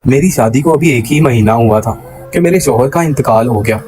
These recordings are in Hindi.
मेरी शादी को अभी 1 ही महीना हुआ था कि मेरे शौहर का इंतकाल हो गया।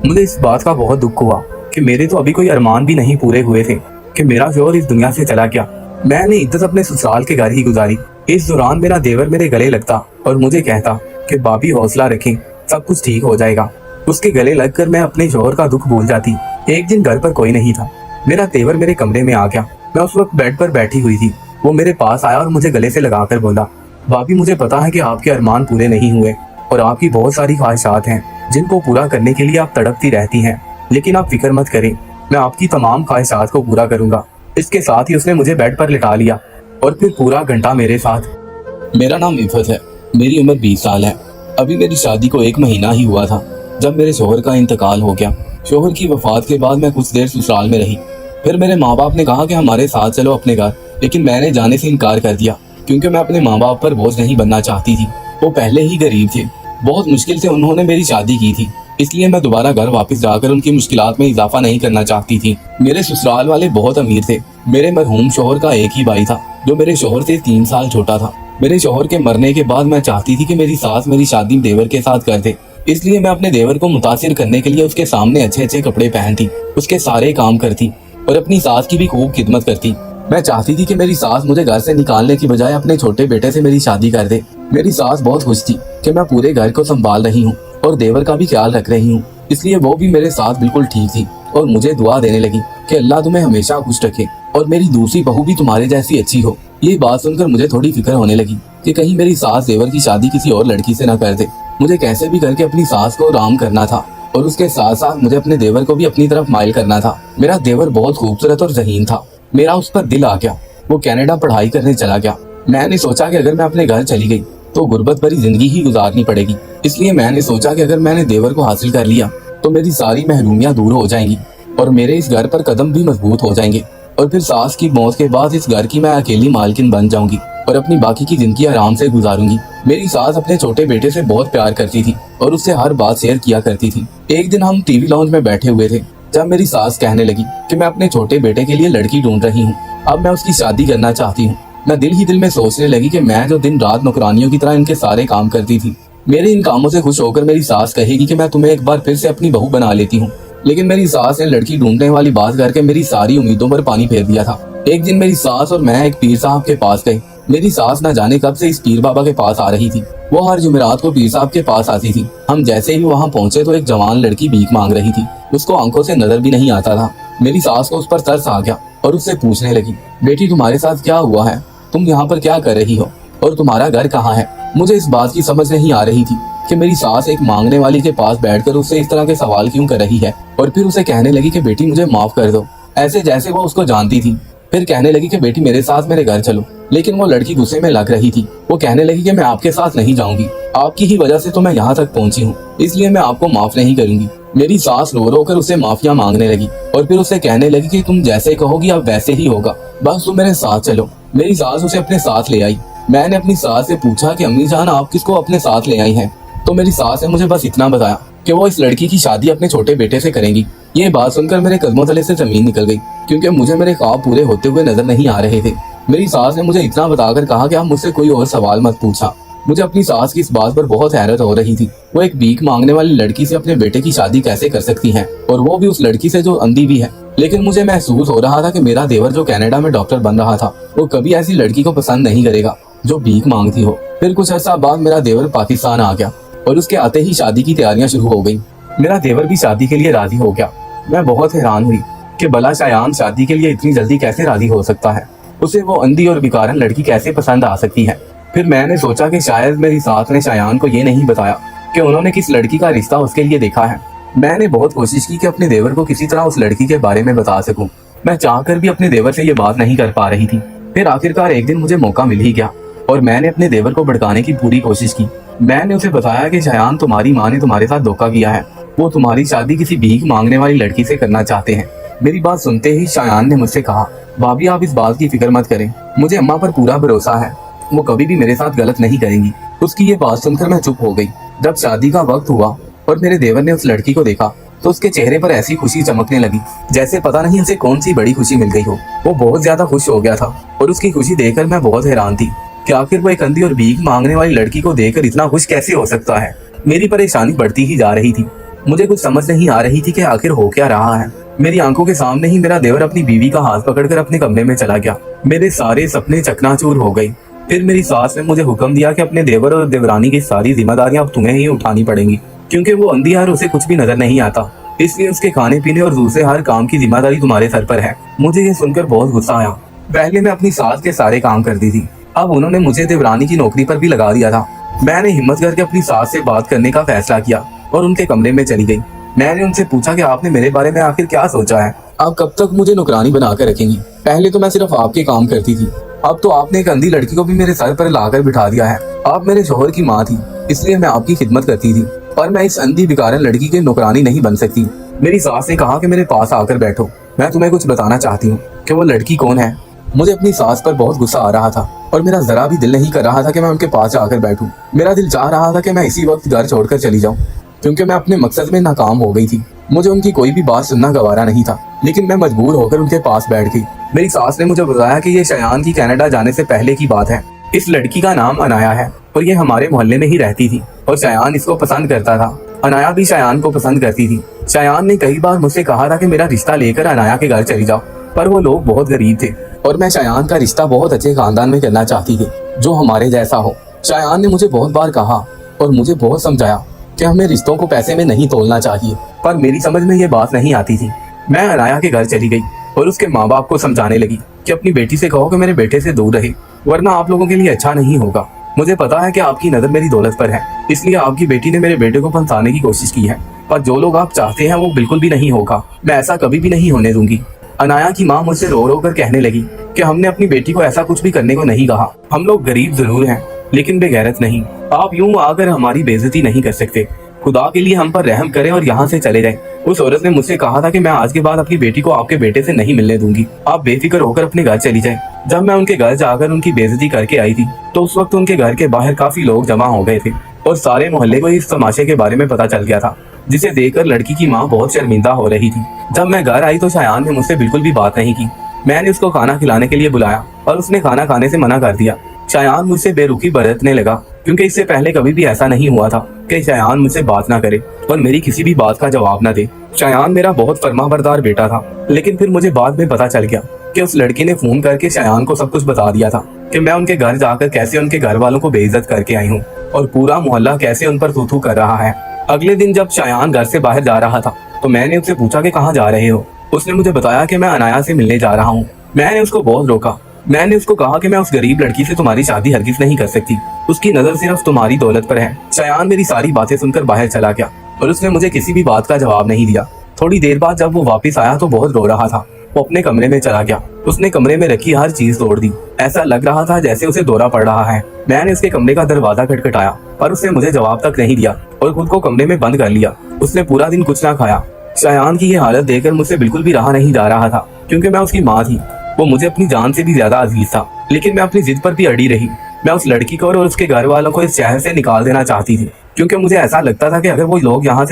मुझे इस बात का बहुत दुख हुआ कि मेरे तो अभी कोई अरमान भी नहीं पूरे हुए थे कि मेरा शौहर इस दुनिया से चला गया। मैंने इद्दत अपने ससुराल के घर ही गुजारी। इस दौरान मेरा देवर मेरे गले लगता और मुझे कहता कि भाभी हौसला रखें, सब कुछ ठीक हो जाएगा। उसके गले लगकर मैं अपने शौहर का दुख भूल जाती। एक दिन घर पर कोई नहीं था। मेरा देवर मेरे कमरे में आ गया। मैं उस वक्त बेड पर बैठी हुई थी। वो मेरे पास आया और मुझे गले से लगाकर बोला, भाभी मुझे पता है कि आपके अरमान पूरे नहीं हुए और आपकी बहुत सारी ख्वाहिशात हैं जिनको पूरा करने के लिए आप तड़पती रहती हैं, लेकिन आप फिक्र मत करें, मैं आपकी तमाम ख्वाहिशात को पूरा करूंगा। इसके साथ ही उसने मुझे बेड पर लिटा लिया और फिर पूरा घंटा मेरे साथ। मेरा नाम इफ़त है, मेरी उम्र 20 साल है। अभी मेरी शादी को 1 महीना ही हुआ था जब मेरे शोहर का इंतकाल हो गया। शोहर की वफात के बाद मैं कुछ देर ससुराल में रही। फिर मेरे माँ बाप ने कहा कि हमारे साथ चलो अपने घर, लेकिन मैंने जाने से इनकार कर दिया क्योंकि मैं अपने माँ बाप पर बोझ नहीं बनना चाहती थी। वो पहले ही गरीब थे, बहुत मुश्किल से उन्होंने मेरी शादी की थी, इसलिए मैं दोबारा घर वापस जाकर उनकी मुश्किलात में इजाफा नहीं करना चाहती थी। मेरे ससुराल वाले बहुत अमीर थे। मेरे मरहूम शोहर का एक ही भाई था जो मेरे शोहर से 3 साल छोटा था। मेरे शोहर के मरने के बाद मैं चाहती थी कि मेरी सास मेरी शादी देवर के साथ कर दे, इसलिए मैं अपने देवर को मुतासिर करने के लिए उसके सामने अच्छे अच्छे कपड़े पहनती, उसके सारे काम करती और अपनी सास की भी खूब खिदमत करती। मैं चाहती थी कि मेरी सास मुझे घर से निकालने की बजाय अपने छोटे बेटे से मेरी शादी कर दे। मेरी सास बहुत खुश थी कि मैं पूरे घर को संभाल रही हूँ और देवर का भी ख्याल रख रही हूँ, इसलिए वो भी मेरे साथ बिल्कुल ठीक थी और मुझे दुआ देने लगी कि अल्लाह तुम्हें हमेशा खुश रखे और मेरी दूसरी बहू भी तुम्हारे जैसी अच्छी हो। ये बात सुनकर मुझे थोड़ी फिक्र होने लगी कि कहीं मेरी सास देवर की शादी किसी और लड़की से न कर दे। मुझे कैसे भी करके अपनी सास को आराम करना था और उसके साथ साथ मुझे अपने देवर को भी अपनी तरफ माइल करना था। मेरा देवर बहुत खूबसूरत और ज़हीन था। मेरा उस पर दिल आ गया। वो कनाडा पढ़ाई करने चला गया। मैंने सोचा कि अगर मैं अपने घर चली गई तो गुर्बत भरी जिंदगी ही गुजारनी पड़ेगी, इसलिए मैंने सोचा कि अगर मैंने देवर को हासिल कर लिया तो मेरी सारी महरूमियां दूर हो जाएंगी और मेरे इस घर पर कदम भी मजबूत हो जाएंगे और फिर सास की मौत के बाद इस घर की मैं अकेली मालकिन बन जाऊंगी और अपनी बाकी की जिंदगी आराम से गुजारूंगी। मेरी सास अपने छोटे बेटे से बहुत प्यार करती थी और उससे हर बात शेयर किया करती थी। एक दिन हम टीवी लॉन्च में बैठे हुए थे जब मेरी सास कहने लगी कि मैं अपने छोटे बेटे के लिए लड़की ढूंढ रही हूँ, अब मैं उसकी शादी करना चाहती हूँ। मैं दिल ही दिल में सोचने लगी कि मैं जो दिन रात नौकरानियों की तरह इनके सारे काम करती थी, मेरे इन कामों से खुश होकर मेरी सास कहेगी कि मैं तुम्हें एक बार फिर से अपनी बहू बना लेती हूँ। लेकिन मेरी सास ने लड़की ढूंढने वाली बात करके मेरी सारी उम्मीदों पर पानी फेर दिया था। एक दिन मेरी सास और मैं एक पीर साहब के पास गए। मेरी सास न जाने कब से इस पीर बाबा के पास आ रही थी। वो हर जुमेरात को पीर साहब के पास आती थी। हम जैसे ही वहाँ पहुँचे तो एक जवान लड़की भीख मांग रही थी। उसको आंखों से नजर भी नहीं आता था। मेरी सास को उस पर तरस आ गया और उससे पूछने लगी, बेटी तुम्हारे साथ क्या हुआ है, तुम यहाँ पर क्या कर रही हो और तुम्हारा घर कहाँ है। मुझे इस बात की समझ नहीं आ रही थी कि मेरी सास एक मांगने वाली के पास बैठकर उससे इस तरह के सवाल क्यों कर रही है और फिर उसे कहने लगी कि बेटी मुझे माफ कर दो, ऐसे जैसे वो उसको जानती थी। फिर कहने लगी कि बेटी मेरे साथ मेरे घर चलो, लेकिन वो लड़की गुस्से में लग रही थी। वो कहने लगी कि मैं आपके साथ नहीं जाऊंगी, आपकी ही वजह से तो मैं यहाँ तक पहुँची हूँ, इसलिए मैं आपको माफ नहीं करूंगी। मेरी सास रो रो कर उसे माफिया मांगने लगी और फिर उसे कहने लगी कि तुम जैसे कहोगी अब वैसे ही होगा, बस तुम मेरे साथ चलो। मेरी सास उसे अपने साथ ले आई। मैंने अपनी सास से पूछा कि अम्मी जान आप किसको अपने साथ ले आई हैं? तो मेरी सास ने मुझे बस इतना बताया कि वो इस लड़की की शादी अपने छोटे बेटे से करेंगी। ये बात सुनकर मेरे कदमों तले से जमीन निकल गई क्योंकि मुझे मेरे ख्वाब पूरे होते हुए नजर नहीं आ रहे थे। मेरी सास ने मुझे इतना बताकर कहा कि आप मुझसे कोई और सवाल मत पूछा। मुझे अपनी सास की इस बात पर बहुत हैरत हो रही थी। वो एक भीख मांगने वाली लड़की से अपने बेटे की शादी कैसे कर सकती है और वो भी उस लड़की से जो अंधी भी है। लेकिन मुझे महसूस हो रहा था कि मेरा देवर जो कनाडा में डॉक्टर बन रहा था वो कभी ऐसी लड़की को पसंद नहीं करेगा जो भीख मांगती हो। फिर कुछ अर्सा बाद मेरा देवर पाकिस्तान आ गया और उसके आते ही शादी की तैयारियां शुरू हो गई। मेरा देवर भी शादी के लिए राजी हो गया। मैं बहुत हैरान हुई कि भला शायान शादी के लिए इतनी जल्दी कैसे राजी हो सकता है, उसे वो अंधी और बेकारन लड़की कैसे पसंद आ सकती है। फिर मैंने सोचा कि शायद मेरी सास ने शायान को ये नहीं बताया कि उन्होंने किस लड़की का रिश्ता उसके लिए देखा है। मैंने बहुत कोशिश की कि अपने देवर को किसी तरह उस लड़की के बारे में बता सकूं। मैं चाहकर भी अपने देवर से ये बात नहीं कर पा रही थी। फिर आखिरकार एक दिन मुझे मौका मिल ही गया और मैंने अपने देवर को भड़काने की पूरी कोशिश की। मैंने उसे बताया कि शायान तुम्हारी माँ ने तुम्हारे साथ धोखा किया है, वो तुम्हारी शादी किसी भीख मांगने वाली लड़की से करना चाहते हैं। मेरी बात सुनते ही शायान ने मुझसे कहा, भाभी आप इस बात की फिक्र मत करें, मुझे अम्मा पर पूरा भरोसा है, वो कभी भी मेरे साथ गलत नहीं करेंगी। उसकी ये बात सुनकर मैं चुप हो गई। जब शादी का वक्त हुआ और मेरे देवर ने उस लड़की को देखा तो उसके चेहरे पर ऐसी खुशी चमकने लगी जैसे पता नहीं उसे कौन सी बड़ी खुशी मिल गई हो। वो बहुत ज्यादा खुश हो गया था और उसकी खुशी देखकर मैं बहुत हैरान थी। कि आखिर वो एक अंधी और भीख मांगने वाली लड़की को देखकर इतना खुश कैसे हो सकता है। मेरी परेशानी बढ़ती ही जा रही थी। मुझे कुछ समझ नहीं आ रही थी कि आखिर हो क्या रहा है। मेरी आंखों के सामने ही मेरा देवर अपनी बीवी का हाथ पकड़कर अपने कमरे में चला गया। मेरे सारे सपने चकनाचूर हो गई। फिर मेरी सास ने मुझे हुक्म दिया कि अपने देवर और देवरानी की सारी जिम्मेदारियां अब तुम्हें ही उठानी पड़ेंगी, क्योंकि वो अंधी है और उसे कुछ भी नजर नहीं आता, इसलिए उसके खाने पीने और दूसरे हर काम की जिम्मेदारी तुम्हारे सर पर है। मुझे ये सुनकर बहुत गुस्सा आया। पहले मैं अपनी सास के सारे काम करती थी, अब उन्होंने मुझे देवरानी की नौकरी पर भी लगा दिया था। मैंने हिम्मत करके अपनी सास से बात करने का फैसला किया और उनके कमरे में चली गई। मैंने उनसे पूछा कि आपने मेरे बारे में आखिर क्या सोचा है? आप कब तक मुझे नौकरानी बना कर रखेंगी? पहले तो मैं सिर्फ आपके काम करती थी, अब तो आपने एक अंधी लड़की को भी मेरे सर पर लाकर बिठा दिया है। आप मेरे शोहर की माँ थी, इसलिए मैं आपकी खिदमत करती थी, और मैं इस अंधी बिकारन लड़की के नौकरानी नहीं बन सकती। मेरी सास ने कहा कि मेरे पास आकर बैठो, मैं तुम्हें कुछ बताना चाहती हूँ कि वो लड़की कौन है। मुझे अपनी सास पर बहुत गुस्सा आ रहा था और मेरा जरा भी दिल नहीं कर रहा था कि मैं उनके पास आकर बैठूं। मेरा दिल चाह रहा था कि मैं इसी वक्त घर छोड़कर चली जाऊं, क्योंकि मैं अपने मकसद में नाकाम हो गई थी। मुझे उनकी कोई भी बात सुनना गवारा नहीं था, लेकिन मैं मजबूर होकर उनके पास बैठ गई। मेरी सास ने मुझे बताया कि ये शयान की कनाडा जाने से पहले की बात है। इस लड़की का नाम अनाया है और ये हमारे मोहल्ले में ही रहती थी और शयान इसको पसंद करता था। अनाया भी शयान को पसंद करती थी। शयान ने कई बार मुझसे कहा था कि मेरा रिश्ता लेकर अनाया के घर चली जाओ, पर वो लोग बहुत गरीब थे और मैं शयान का रिश्ता बहुत अच्छे खानदान में करना चाहती थी जो हमारे जैसा हो। शयान ने मुझे बहुत बार कहा और मुझे बहुत समझाया कि हमें रिश्तों को पैसे में नहीं तोलना चाहिए, पर मेरी समझ में ये बात नहीं आती थी। मैं अनाया के घर चली गई और उसके माँ बाप को समझाने लगी कि अपनी बेटी से कहो कि मेरे बेटे से दूर रहे, वरना आप लोगों के लिए अच्छा नहीं होगा। मुझे पता है कि आपकी नजर मेरी दौलत पर है, इसलिए आपकी बेटी ने मेरे बेटे को फंसाने की कोशिश की है, पर जो लोग आप चाहते हैं वो बिल्कुल भी नहीं होगा। मैं ऐसा कभी भी नहीं होने दूंगी। अनाया की माँ मुझसे रो रो कर कहने लगी कि हमने अपनी बेटी को ऐसा कुछ भी करने को नहीं कहा। हम लोग गरीब जरूर हैं, लेकिन बेगैरत नहीं। आप यूं आकर हमारी बेइज्जती नहीं कर सकते। खुदा के लिए हम पर रहम करें और यहाँ से चले जाएं। उस औरत ने मुझसे कहा था कि मैं आज के बाद अपनी बेटी को आपके बेटे से नहीं मिलने दूंगी, आप बेफिक्र होकर अपने घर चली जाएं। जब मैं उनके घर जाकर उनकी बेइज्जती करके आई थी तो उस वक्त उनके घर के बाहर काफी लोग जमा हो गए थे और सारे मोहल्ले को इस तमाशे के बारे में पता चल गया था, जिसे देखकर लड़की की माँ बहुत शर्मिंदा हो रही थी। जब मैं घर आई तो शयान ने मुझसे बिल्कुल भी बात नहीं की। मैंने उसको खाना खिलाने के लिए बुलाया और उसने खाना खाने से मना कर दिया। शयान मुझसे बेरुखी बरतने लगा, क्योंकि इससे पहले कभी भी ऐसा नहीं हुआ था कि शयान मुझसे बात ना करे और मेरी किसी भी बात का जवाब ना दे। शयान मेरा बहुत फरमाबरदार बेटा था, लेकिन फिर मुझे बाद में पता चल गया कि उस लड़की ने फोन करके शयान को सब कुछ बता दिया था कि मैं उनके घर जाकर कैसे उनके घर वालों को बेइज्जत करके आई हूँ और पूरा मोहल्ला कैसे उन पर थू-थू कर रहा है। अगले दिन जब शयान घर से बाहर जा रहा था तो मैंने उससे पूछा कि कहाँ जा रहे हो। उसने मुझे बताया कि मैं अनाया से मिलने जा रहा हूँ। मैंने उसको बहुत रोका। मैंने उसको कहा कि मैं उस गरीब लड़की से तुम्हारी शादी हरगिज नहीं कर सकती, उसकी नजर सिर्फ तुम्हारी दौलत पर है। शयान मेरी सारी बातें सुनकर बाहर चला गया और उसने मुझे किसी भी बात का जवाब नहीं दिया। थोड़ी देर बाद जब वो वापस आया तो बहुत रो रहा था। वो अपने कमरे में चला गया। उसने कमरे में रखी हर चीज तोड़ दी। ऐसा लग रहा था जैसे उसे दौरा पड़ रहा है। मैंने उसके कमरे का दरवाजा खटखटाया पर उसने मुझे जवाब तक नहीं दिया और खुद को कमरे में बंद कर लिया। उसने पूरा दिन कुछ ना खाया। शयान की ये हालत देखकर मुझसे बिल्कुल भी रहा नहीं जा रहा था, क्योंकि मैं उसकी माँ थी। वो मुझे अपनी जान से भी ज्यादा अजीज था, लेकिन मैं अपनी जिद पर भी अड़ी रही। मैं उस लड़की को और उसके घर वालों को इस शहर से निकाल देना चाहती थी, क्योंकि मुझे ऐसा लगता था कि अगर वो लोग यहाँ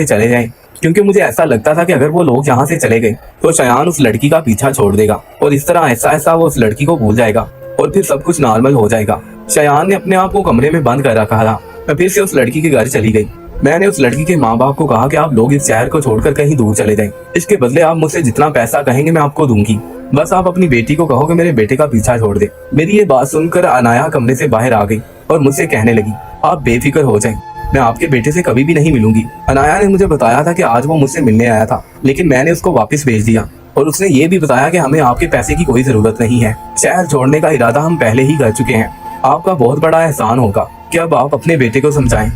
से चले गए तो शयान उस लड़की का पीछा छोड़ देगा और इस तरह ऐसा वो उस लड़की को भूल जाएगा और फिर सब कुछ नॉर्मल हो जाएगा। शयान ने अपने आप को कमरे में बंद कर रखा था। मैं फिर से उस लड़की के घर चली गई। मैंने उस लड़की के माँ बाप को कहा कि आप लोग इस शहर को छोड़कर कहीं दूर चले जाएं। इसके बदले आप मुझसे जितना पैसा कहेंगे मैं आपको दूंगी, बस आप अपनी बेटी को कहो कि मेरे बेटे का पीछा छोड़ दे। मेरी ये बात सुनकर अनाया कमरे से बाहर आ गई और मुझसे कहने लगी, आप बेफिक्र हो जाएं, मैं आपके बेटे से कभी भी नहीं मिलूंगी। अनाया ने मुझे बताया था कि आज वो मुझसे मिलने आया था, लेकिन मैंने उसको वापस भेज दिया और उसने ये भी बताया कि हमें आपके पैसे की कोई जरूरत नहीं है। शहर छोड़ने का इरादा हम पहले ही कर चुके हैं। आपका बहुत बड़ा एहसान होगा कि अब आप अपने बेटे को समझाएं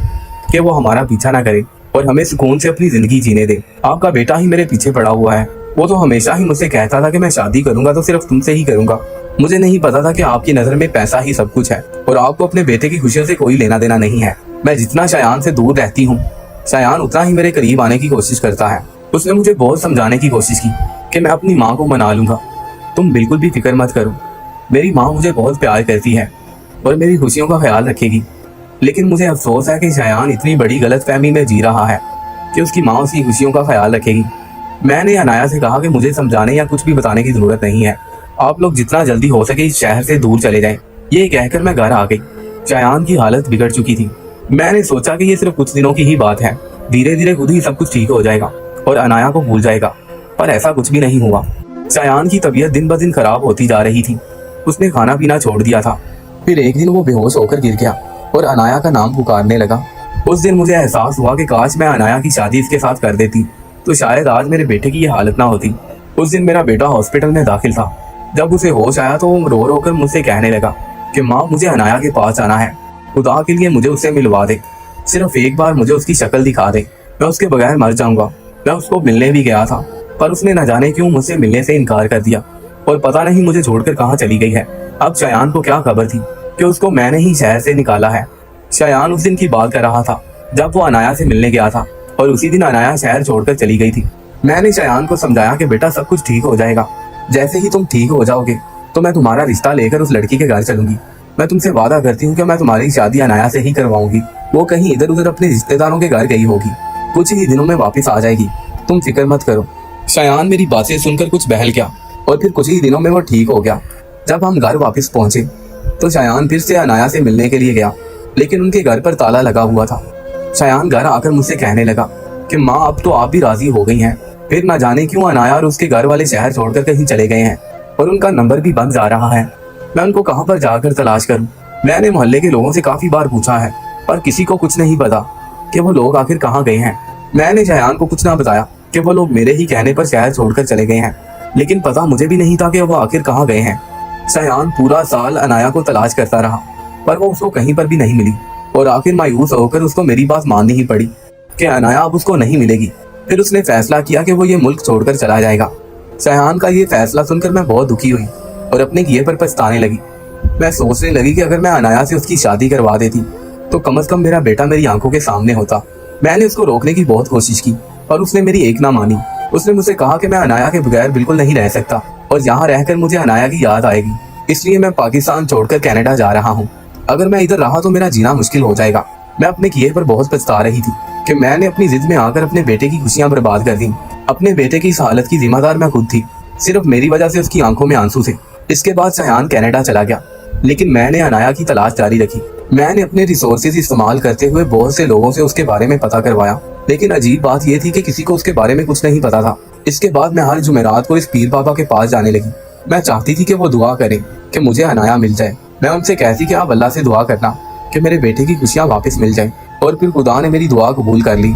कि वो हमारा पीछा ना करे और हमें सुकून से अपनी जिंदगी जीने दे। आपका बेटा ही मेरे पीछे पड़ा हुआ है। वो तो हमेशा ही मुझसे कहता था कि मैं शादी करूंगा तो सिर्फ तुमसे ही करूंगा। मुझे नहीं पता था कि आपकी नजर में पैसा ही सब कुछ है और आपको अपने बेटे की खुशियों से कोई लेना देना नहीं है। मैं जितना शयान से दूर रहती हूँ, शयान उतना ही मेरे करीब आने की कोशिश करता है। उसने मुझे बहुत समझाने की कोशिश की कि मैं अपनी माँ को मना लूंगा। तुम बिल्कुल भी फिक्र मत करो, मेरी माँ मुझे बहुत प्यार करती है और मेरी खुशियों का ख्याल रखेगी। लेकिन मुझे अफसोस है कि शयान इतनी बड़ी गलतफहमी में जी रहा है कि उसकी माँ उसकी खुशियों का ख्याल रखेगी। मैंने अनाया से कहा कि मुझे समझाने या कुछ भी बताने की जरूरत नहीं है। आप लोग जितना जल्दी हो सके इस शहर से दूर चले जाएं। ये कहकर मैं घर आ गई। शायान की हालत बिगड़ चुकी थी। मैंने सोचा कि ये सिर्फ कुछ दिनों की ही बात है, धीरे धीरे खुद ही सब कुछ ठीक हो जाएगा और अनाया को भूल जाएगा। पर ऐसा कुछ भी नहीं हुआ। शायान की तबीयत दिन ब दिन खराब होती जा रही थी। उसने खाना पीना छोड़ दिया था। फिर एक दिन वो बेहोश होकर गिर गया और अनाया का नाम पुकारने लगा। उस दिन मुझे एहसास हुआ कि काश मैं अनाया की शादी इसके साथ कर देती तो शायद आज मेरे बेटे की ये हालत ना होती। उस दिन मेरा बेटा हॉस्पिटल में दाखिल था। जब उसे होश आया तो वो रो रो कर मुझसे कहने लगा कि माँ, मुझे अनाया के पास आना है, खुदा के लिए मुझे उससे मिलवा दे, सिर्फ एक बार मुझे उसकी शक्ल दिखा दे, मैं उसके बगैर मर जाऊंगा। मैं उसको मिलने भी गया था पर उसने न जाने क्यों मुझसे मिलने से इनकार कर दिया और पता नहीं मुझे छोड़कर कहाँ चली गई है। अब शायान को क्या खबर थी कि उसको मैंने ही शहर से निकाला है। शायान उस दिन की बात कर रहा था जब वो अनाया से मिलने गया था और उसी दिन अनाया शहर छोड़कर चली गई थी। मैंने शायान को समझाया कि बेटा सब कुछ ठीक हो जाएगा, जैसे ही तुम ठीक हो जाओगे तो मैं तुम्हारा रिश्ता लेकर उस लड़की के घर चलूंगी। मैं तुमसे वादा करती हूँ कि मैं तुम्हारी शादी अनाया से ही करवाऊंगी। वो कहीं इधर उधर अपने रिश्तेदारों के घर गई होगी, कुछ ही दिनों में वापस आ जाएगी, तुम फिक्र मत करो। शायान मेरी बातें सुनकर कुछ बहल गया और फिर कुछ ही दिनों में वो ठीक हो गया। जब हम घर वापस पहुंचे तो शायान फिर से अनाया से मिलने के लिए गया, लेकिन उनके घर पर ताला लगा हुआ था। शायान घर आकर मुझसे कहने लगा कि माँ, अब तो आप भी राजी हो गई हैं। फिर न जाने क्यों अनाया और उसके घर वाले शहर छोड़कर कहीं चले गए हैं और उनका नंबर भी बंद जा रहा है। मैं उनको कहाँ पर जाकर तलाश करूं? मैंने मोहल्ले के लोगों से काफी बार पूछा है पर किसी को कुछ नहीं पता कि वो लोग आखिर कहाँ गए हैं। मैंने शायान को कुछ ना बताया कि वो लोग मेरे ही कहने पर शहर छोड़कर चले गए हैं, लेकिन पता मुझे भी नहीं था कि वो आखिर कहाँ गए हैं। शायान पूरा साल अनाया को तलाश करता रहा पर वो उसको कहीं पर भी नहीं मिली और आखिर मायूस होकर उसको मेरी बात माननी ही पड़ी कि अनाया अब उसको नहीं मिलेगी। फिर उसने फैसला किया कि वो ये मुल्क छोड़कर चला जाएगा। शायान का ये फैसला सुनकर मैं बहुत दुखी हुई और अपने किए पर पछताने लगी। मैं सोचने लगी कि अगर मैं अनाया से उसकी शादी करवा देती तो कम से कम मेरा बेटा मेरी आंखों के सामने होता। मैंने उसको रोकने की बहुत कोशिश की पर उसने मेरी एक ना मानी। उसने मुझसे कहा कि मैं अनाया के बगैर बिल्कुल नहीं रह सकता और यहाँ रहकर मुझे अनाया की याद आएगी, इसलिए मैं पाकिस्तान छोड़कर कनाडा जा रहा हूँ। अगर मैं इधर रहा तो मेरा जीना मुश्किल हो जाएगा। मैं अपने किए पर बहुत पछता रही थी कि मैंने अपनी जिद में आकर अपने बेटे की खुशियां बर्बाद कर दी। अपने बेटे की इस हालत की जिम्मेदार मैं खुद थी, सिर्फ मेरी वजह से उसकी आंखों में आंसू थे। इसके बाद शायान कनाडा चला गया, लेकिन मैंने अनाया की तलाश जारी रखी। मैंने अपने रिसोर्सेज इस्तेमाल करते हुए बहुत से लोगों से उसके बारे में पता करवाया, लेकिन अजीब बात यह थी कि किसी को उसके बारे में कुछ नहीं पता था। इसके बाद मैं हर जुमेरात को इस पीर बाबा के पास जाने लगी। मैं चाहती थी कि वो दुआ करें कि मुझे अनाया मिल जाए। मैं उनसे कहती कि आप अल्लाह से दुआ करना कि मेरे बेटे की खुशियां वापस मिल जाए, और फिर खुदा ने मेरी दुआ कबूल कर ली।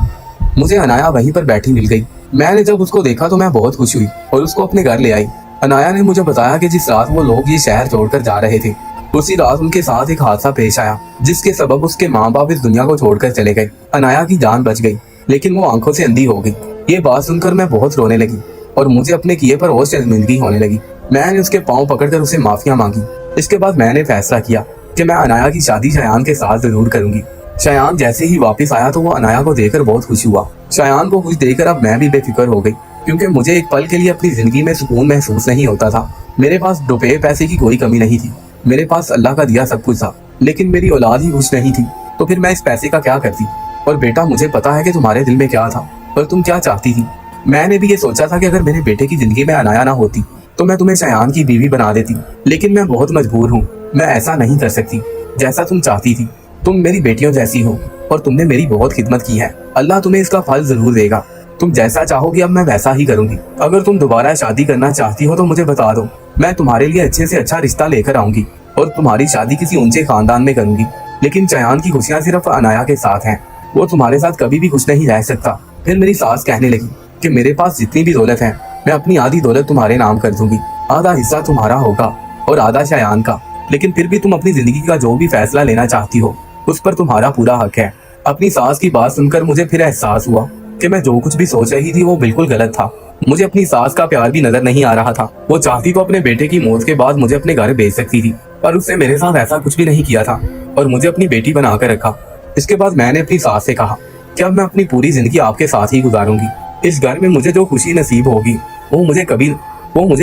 मुझे अनाया वहीं पर बैठी मिल गई। मैंने जब उसको देखा तो मैं बहुत खुश हुई और उसको अपने घर ले आई। अनाया ने मुझे बताया कि जिस रात वो लोग ये शहर छोड़कर जा रहे थे उसी रात उनके साथ एक हादसा पेश आया, जिसके सबब उसके माँ बाप इस दुनिया को छोड़कर चले गए। अनाया की जान बच गई, लेकिन वो आंखों से अंधी हो गई। ये बात सुनकर मैं बहुत रोने लगी और मुझे अपने किए पर और शर्मिंदगी होने लगी। मैंने उसके पाँव पकड़कर उसे माफिया मांगी। इसके बाद मैंने फैसला किया कि मैं अनाया की शादी शायान के साथ जरूर करूंगी। शायान जैसे ही वापस आया तो वो अनाया को देखकर बहुत खुश हुआ। शायान को खुश देखकर अब मैं भी बेफिक्र हो गई, क्योंकि मुझे एक पल के लिए अपनी जिंदगी में सुकून महसूस नहीं होता था। मेरे पास रुपए पैसे की कोई कमी नहीं थी, मेरे पास अल्लाह का दिया सब कुछ था, लेकिन मेरी औलाद ही खुश नहीं थी। तो फिर मैं इस पैसे का क्या करती? और बेटा, मुझे पता है कि तुम्हारे दिल में क्या था और तुम क्या चाहती थी। मैंने भी ये सोचा था कि अगर मेरे बेटे की जिंदगी में अनाया ना होती तो मैं तुम्हें शायान की बीवी बना देती, लेकिन मैं बहुत मजबूर हूँ। मैं ऐसा नहीं कर सकती जैसा तुम चाहती थी। तुम मेरी बेटियों जैसी हो और तुमने मेरी बहुत खिदमत की है। अल्लाह तुम्हें इसका फल जरूर देगा। तुम जैसा चाहोगी अब मैं वैसा ही करूंगी। अगर तुम दोबारा शादी करना चाहती हो तो मुझे बता दो, मैं तुम्हारे लिए अच्छे से अच्छा रिश्ता लेकर आऊंगी और तुम्हारी शादी किसी ऊंचे खानदान में करूंगी। लेकिन शायान की खुशियाँ सिर्फ अनाया के साथ हैं, वो तुम्हारे साथ कभी भी खुश नहीं रह सकता। फिर मेरी सास कहने लगी कि मेरे पास जितनी भी दौलत है मैं अपनी आधी दौलत तुम्हारे नाम कर दूंगी, आधा हिस्सा तुम्हारा होगा और आधा शायान का। लेकिन फिर भी तुम अपनी जिंदगी का जो भी फैसला लेना चाहती हो उस पर तुम्हारा पूरा हक है। अपनी सास की बात सुनकर मुझे फिर एहसास हुआ कि मैं जो कुछ भी सोच रही थी वो बिल्कुल गलत था। मुझे अपनी सास का प्यार भी नजर नहीं आ रहा था। वो चाहती तो अपने बेटे की मौत के बाद मुझे अपने घर भेज सकती थी, पर उसने मेरे साथ ऐसा कुछ भी नहीं किया था और मुझे अपनी बेटी बनाकर रखा। इसके बाद मैंने अपनी सास से कहा कि अब मैं अपनी पूरी जिंदगी आपके साथ ही गुजारूंगी। इस घर में मुझे जो खुशी नसीब होगी वो मुझे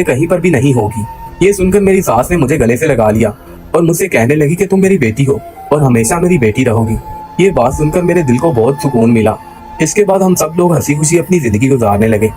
कहीं पर भी नहीं होगी। ये सुनकर मेरी सास ने मुझे गले से लगा लिया और मुझसे कहने लगी कि तुम मेरी बेटी हो और हमेशा मेरी बेटी रहोगी। ये बात सुनकर मेरे दिल को बहुत सुकून मिला। इसके बाद हम सब लोग हंसी खुशी अपनी जिंदगी गुजारने लगे।